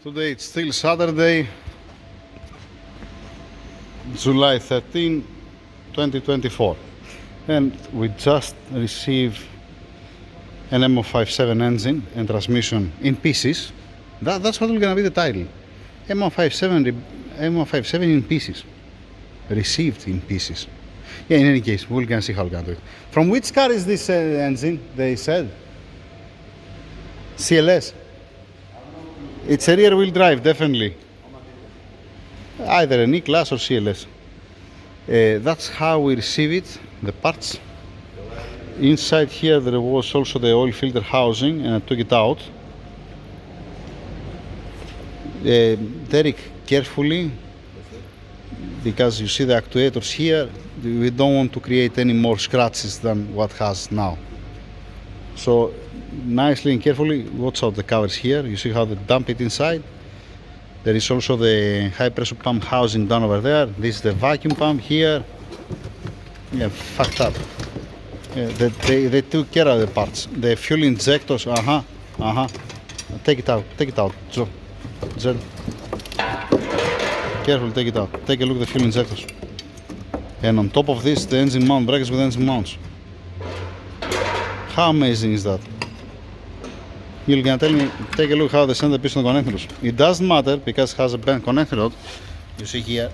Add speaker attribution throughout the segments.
Speaker 1: Today it's still Saturday, July 13, 2024, and we just received an MO57 engine and transmission in pieces. That's what will gonna be the title. MO57 in pieces. Received in pieces. Yeah, in any case, we're gonna see how we're gonna do it. From which car is this engine, they said? CLS? It's a rear wheel drive, definitely. Either an E-Class or CLS. That's how we receive it, the parts. Inside here there was also the oil filter housing, and I took it out. Very carefully, because you see the actuators here, we don't want to create any more scratches than what has now. So nicely and carefully watch out the covers here. You see how they dump it inside. There is also the high pressure pump housing down over there. This is the vacuum pump here. Yeah, fucked up. They took care of the parts. The fuel injectors, Take it out, Joe. Jed. Careful, take it out. Take a look at the fuel injectors. And on top of this, the engine mount, brackets with engine mounts. How amazing is that? You're gonna tell me, take a look how they send the piston connectors. It doesn't matter because it has a bent connector rod. You see here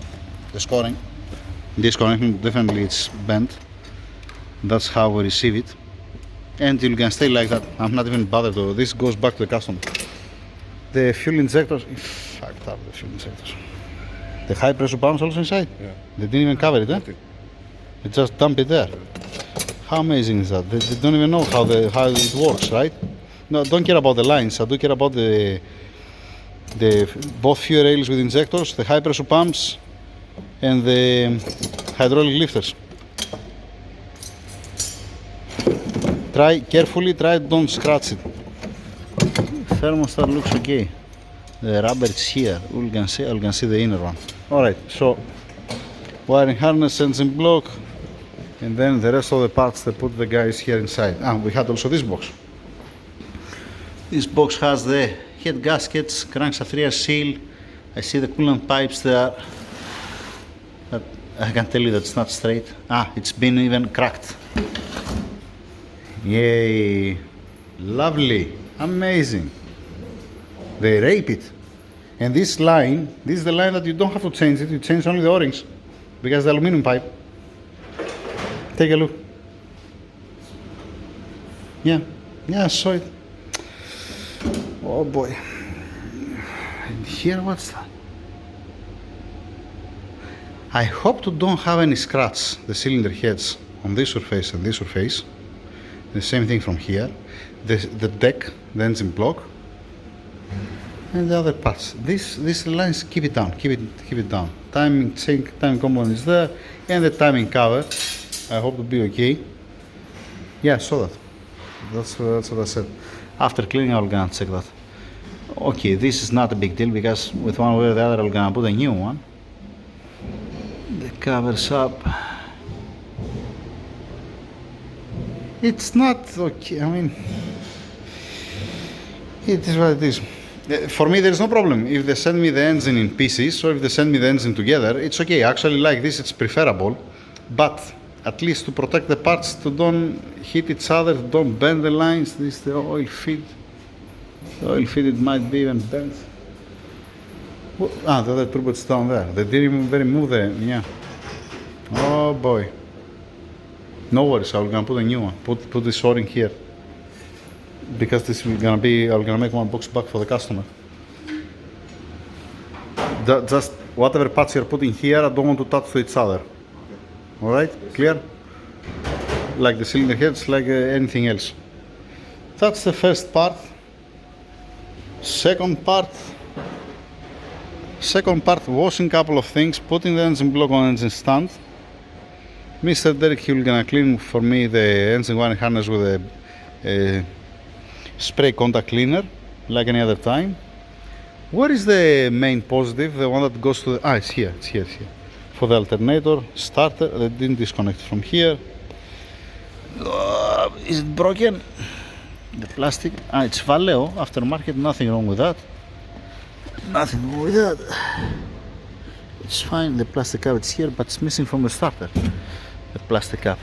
Speaker 1: the scoring. This connector definitely it's bent. That's how we receive it. And you can stay like that. I'm not even bothered though. This goes back to the customer. The fuel injectors, fucked up the fuel injectors. The high pressure pumps also inside?
Speaker 2: Yeah.
Speaker 1: They didn't even cover it, eh? They just dump it there. How amazing is that? They don't even know how it works, right? No, don't care about the lines. I do care about the both fuel rails with injectors, the high pressure pumps, and the hydraulic lifters. Try carefully. Don't scratch it. Thermostat looks okay. The rubber is here. You can see the inner one. All right. So wiring harness, engine block, and then the rest of the parts they put the guys here inside. We had also this box. This box has the head gaskets, crankshaft rear seal. I see the coolant pipes there. But I can tell you that it's not straight. It's been even cracked. Yay! Lovely, amazing. They rape it. And this line, this is the line that you don't have to change it. You change only the O-rings because the aluminum pipe. Take a look. Yeah, I saw it. Oh boy. And here, what's that? I hope to don't have any scratch, the cylinder heads on this surface and this surface. The same thing from here. The deck, the engine block, and the other parts. These lines, keep it down, keep it down. Timing chain, timing component is there, and the timing cover. I hope to be okay. Yeah, I saw that. That's what I said. After cleaning, I'm gonna check that. Okay, this is not a big deal because with one way or the other, I'm gonna put a new one. The cover's up. It's not okay. I mean, it is what it is. For me, there's no problem. If they send me the engine in pieces or if they send me the engine together, it's okay. Actually, like this, it's preferable. But at least to protect the parts, to don't hit each other, don't bend the lines. This is the oil feed. The oil feed, it might be even bent. The other turbo is down there. They didn't even remove the, Oh boy. No worries, I'm gonna put a new one. Put this O-ring here. Because this is gonna be, I'm gonna make one box back for the customer. Just whatever parts you're putting here, I don't want to touch to each other. Alright, clear? Like the cylinder heads, like anything else. That's the first part. Second part, washing a couple of things, putting the engine block on engine stand. Mr. Derek, he will gonna clean for me the engine wiring harness with a spray contact cleaner, like any other time. Where is the main positive? The one that goes to the, it's here. For the alternator, starter, they didn't disconnect from here. Is it broken? The plastic, it's Vallejo, aftermarket, nothing wrong with that. Nothing wrong with that. It's fine, the plastic cap is here, but it's missing from the starter. The plastic cap.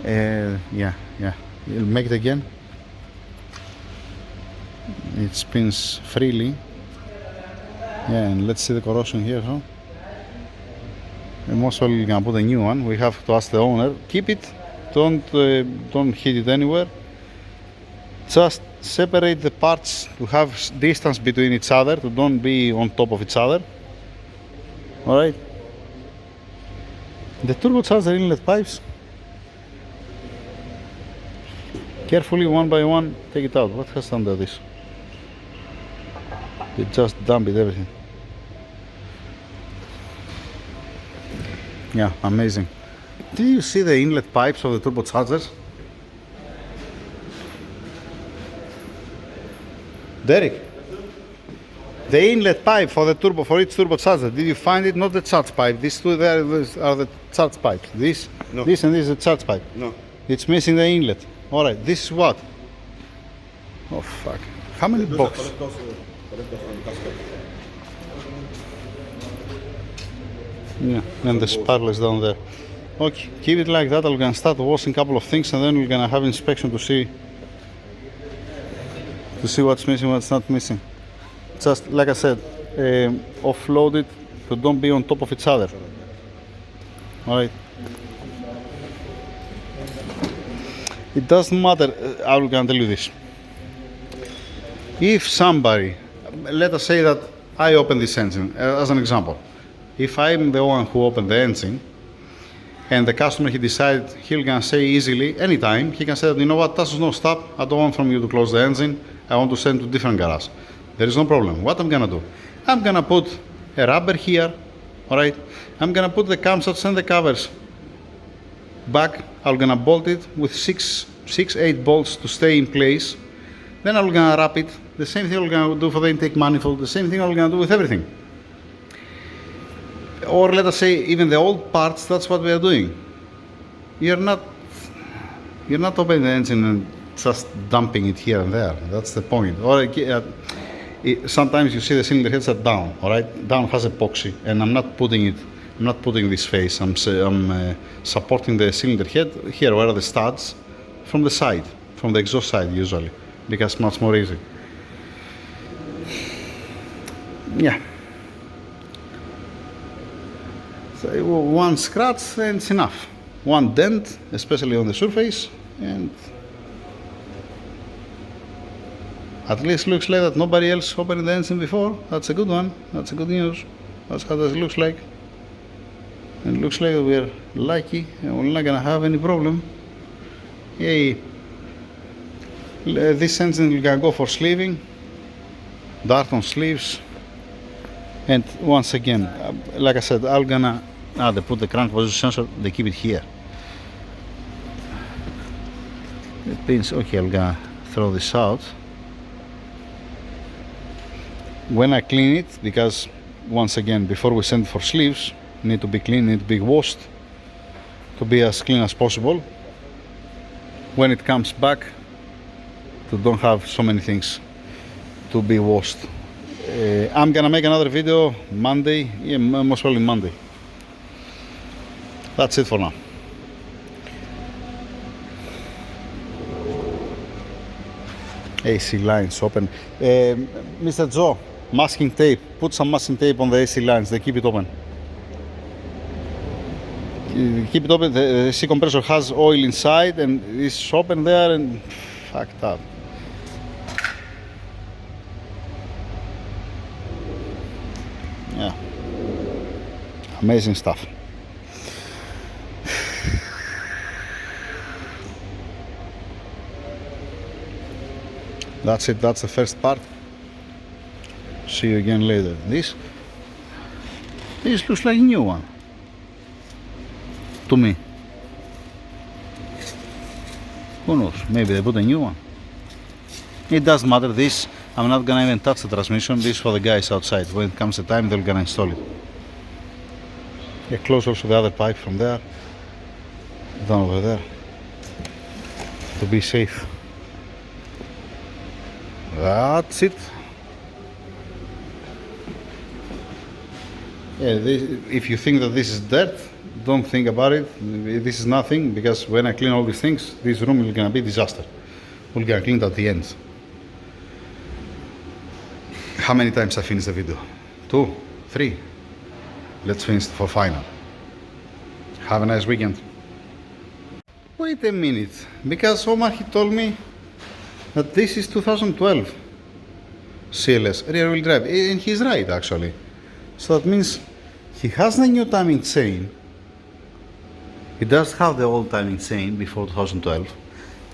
Speaker 1: Yeah. You'll make it again. It spins freely. Yeah, and let's see the corrosion here, huh? And most probably we're gonna put a new one. We have to ask the owner. Keep it. Don't hit it anywhere. Just separate the parts to have distance between each other, to don't be on top of each other. Alright. The turbocharger inlet pipes. Carefully, one by one, take it out. What has under this? It just dumped everything. Yeah, amazing. Do you see the inlet pipes of the turbochargers? Derek, the inlet pipe for the turbo, for each turbocharger, did you find it? Not the charge pipe. These two there are the charge pipes. This, no. This and this is the charge pipe. No. It's missing the inlet. All right, this is what? Oh fuck! How many boxes? Yeah, and the spiral is down there. Okay, keep it like that. I'm gonna start washing a couple of things, and then we're gonna have inspection to see what's missing, what's not missing. Just like I said, offload it, so don't be on top of each other. All right. It doesn't matter. I'm gonna tell you this. If somebody, let us say that I open this engine, as an example. If I'm the one who opened the engine, and the customer, he decided he'll gonna say easily, anytime, he can say, you know what, that's no stop, I don't want from you to close the engine, I want to send to different garage. There is no problem. What I'm gonna do? I'm gonna put a rubber here, alright? I'm gonna put the camshafts and the covers back. I'm gonna bolt it with 8 bolts to stay in place. Then I'm gonna wrap it. The same thing I'm gonna do for the intake manifold, the same thing I'm gonna do with everything. Or let us say even the old parts, that's what we are doing. You're not opening the engine and just dumping it here and there. That's the point. Or sometimes you see the cylinder heads are down. All right, down has epoxy, and I'm not putting this face. I'm supporting the cylinder head here, where are the studs, from the side, from the exhaust side usually, because it's much more easy. Yeah. So one scratch and it's enough. One dent, especially on the surface, and at least looks like that nobody else opened the engine before. That's a good one. That's a good news. That's how it looks like. And it looks like we're lucky and we're not gonna have any problem. Yay. This engine is gonna go for sleeving, dart on sleeves. And once again, like I said, I'm gonna, they put the crank position sensor, they keep it here. The pins, okay, I'm gonna throw this out. When I clean it, because once again, before we send for sleeves, need to be clean, need to be washed, to be as clean as possible. When it comes back, to don't have so many things to be washed. I'm gonna make another video Monday, yeah, most probably Monday. That's it for now. AC lines open. Mr. Joe, masking tape. Put some masking tape on the AC lines. They keep it open. Keep it open. The AC compressor has oil inside and it's open there and fucked up. Yeah, amazing stuff. That's it, that's the first part. See you again later. This looks like a new one to me. Who knows, maybe they put a new one. It doesn't matter. This, I'm not gonna even touch the transmission. This is for the guys outside. When it comes the time, they're gonna install it. Yeah, close also the other pipe from there, down over there, to be safe. That's it. Yeah, if you think that this is dirt, don't think about it. This is nothing, because when I clean all these things, this room is gonna be disaster. We're gonna clean it at the end. How many times I finished the video? 2, 3. Let's finish for final. Have a nice weekend. Wait a minute, because Omar, he told me that this is 2012 CLS rear wheel drive, and he's right actually. So that means he has the new timing chain. He does have the old timing chain before 2012,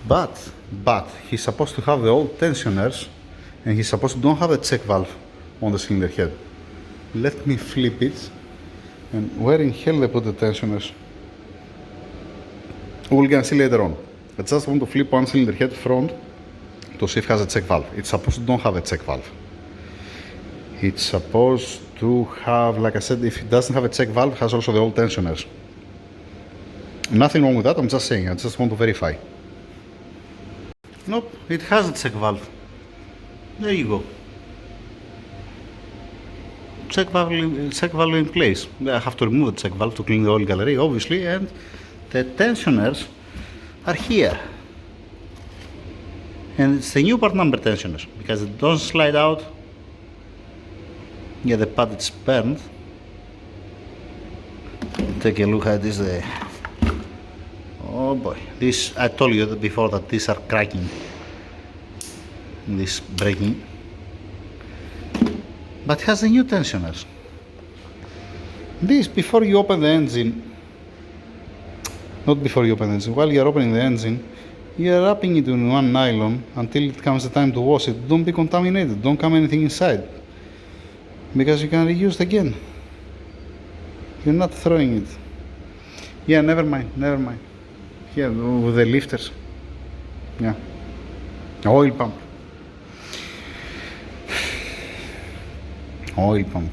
Speaker 1: but he's supposed to have the old tensioners, and he's supposed to don't have a check valve on the cylinder head. Let me flip it, and where in hell they put the tensioners? We're gonna see later on. I just want to flip one cylinder head front to see if it has a check valve. It's supposed to don't have a check valve. It's supposed to have, like I said, if it doesn't have a check valve, it has also the old tensioners. Nothing wrong with that, I'm just saying, I just want to verify. Nope, it has a check valve. There you go. Check valve in place. I have to remove the check valve to clean the oil gallery, obviously, and the tensioners are here. And it's the new part number tensioners, because it doesn't slide out. Yeah, the pad is burned. Take a look at this. Oh boy, this, I told you before that these are cracking. This breaking. But it has the new tensioners. This, before you open the engine, not before you open the engine, while you're opening the engine, you're wrapping it in one nylon until it comes the time to wash it. Don't be contaminated, don't come anything inside, because you can reuse it again. You're not throwing it. Yeah, never mind. Here, with the lifters. Yeah. Oil pump. Oil pump.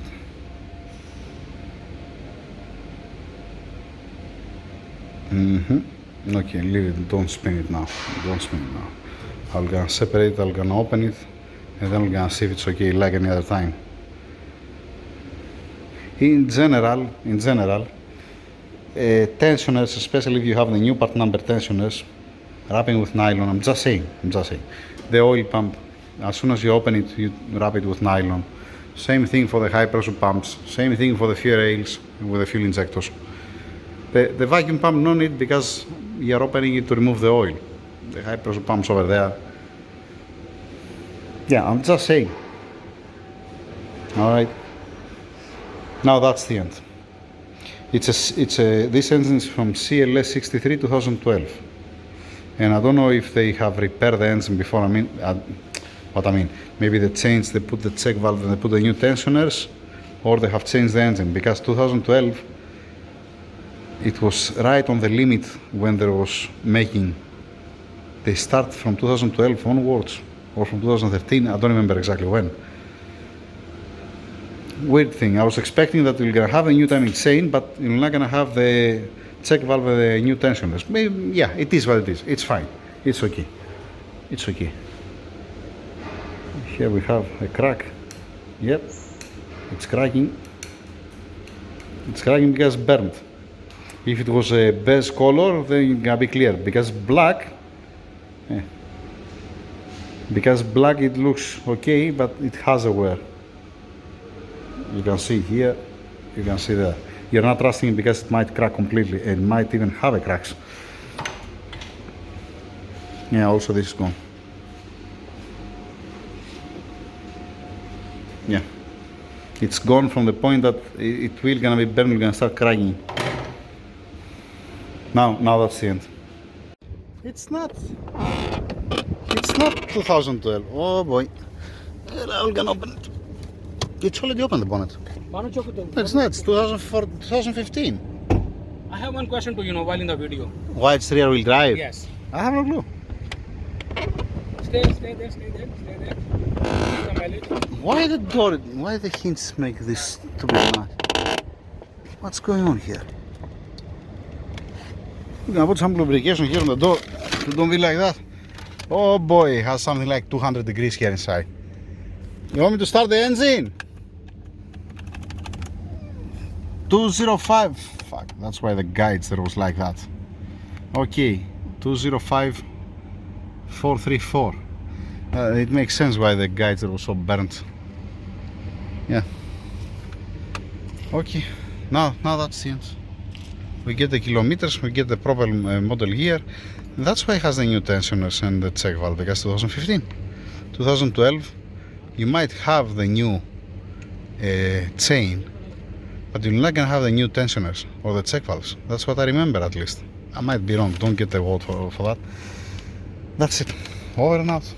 Speaker 1: Okay, leave it, don't spin it now. I'm gonna separate it, I'm gonna open it, and then I'm gonna see if it's okay like any other time. In general, tensioners, especially if you have the new part number tensioners, wrapping with nylon, I'm just saying. The oil pump, as soon as you open it, you wrap it with nylon. Same thing for the high pressure pumps, same thing for the fuel rails with the fuel injectors. The vacuum pump, no need, because you're opening it to remove the oil. The high pressure pumps over there. Yeah, I'm just saying. Alright. Now that's the end. This engine is from CLS 63 2012. And I don't know if they have repaired the engine before. Maybe they put the check valve and they put the new tensioners, or they have changed the engine, because 2012, it was right on the limit when there was making. They start from 2012 onwards, or from 2013, I don't remember exactly when. Weird thing, I was expecting that you're gonna have a new timing chain, but you're not gonna have the check valve and the new tensioners. Maybe, yeah, it is what it is, it's fine, it's okay. Here we have a crack. Yep, it's cracking. It's cracking because it's burned. If it was a beige color, then it's gonna be clear. Because black, it looks okay, but it has a wear. You can see here, you can see there. You're not trusting it because it might crack completely, and might even have a cracks. Yeah, also this is gone. Yeah, it's gone from the point that it will gonna be burned, gonna start cracking. Now that's the end. It's not 2012. Oh boy. I'm gonna open it. It's already opened, the bonnet. It's not, it's 2015.
Speaker 2: I have one question to you now while in the video.
Speaker 1: Why it's rear wheel drive?
Speaker 2: Yes.
Speaker 1: I have no clue.
Speaker 2: Stay there.
Speaker 1: Why the hints make this stupid noise? What's going on here? We're gonna put some lubrication here on the door. Don't be like that. Oh boy, it has something like 200 degrees here inside. You want me to start the engine? 205. Fuck, that's why the guides there was like that. Okay, 205 434. It makes sense why the guides there were so burnt. Yeah. Okay, now that's the end. We get the kilometers, we get the proper model year. That's why it has the new tensioners and the check valve, because 2015. 2012, you might have the new chain, but you're not gonna have the new tensioners or the check valves. That's what I remember, at least. I might be wrong, don't get the word for that. That's it. Over and out.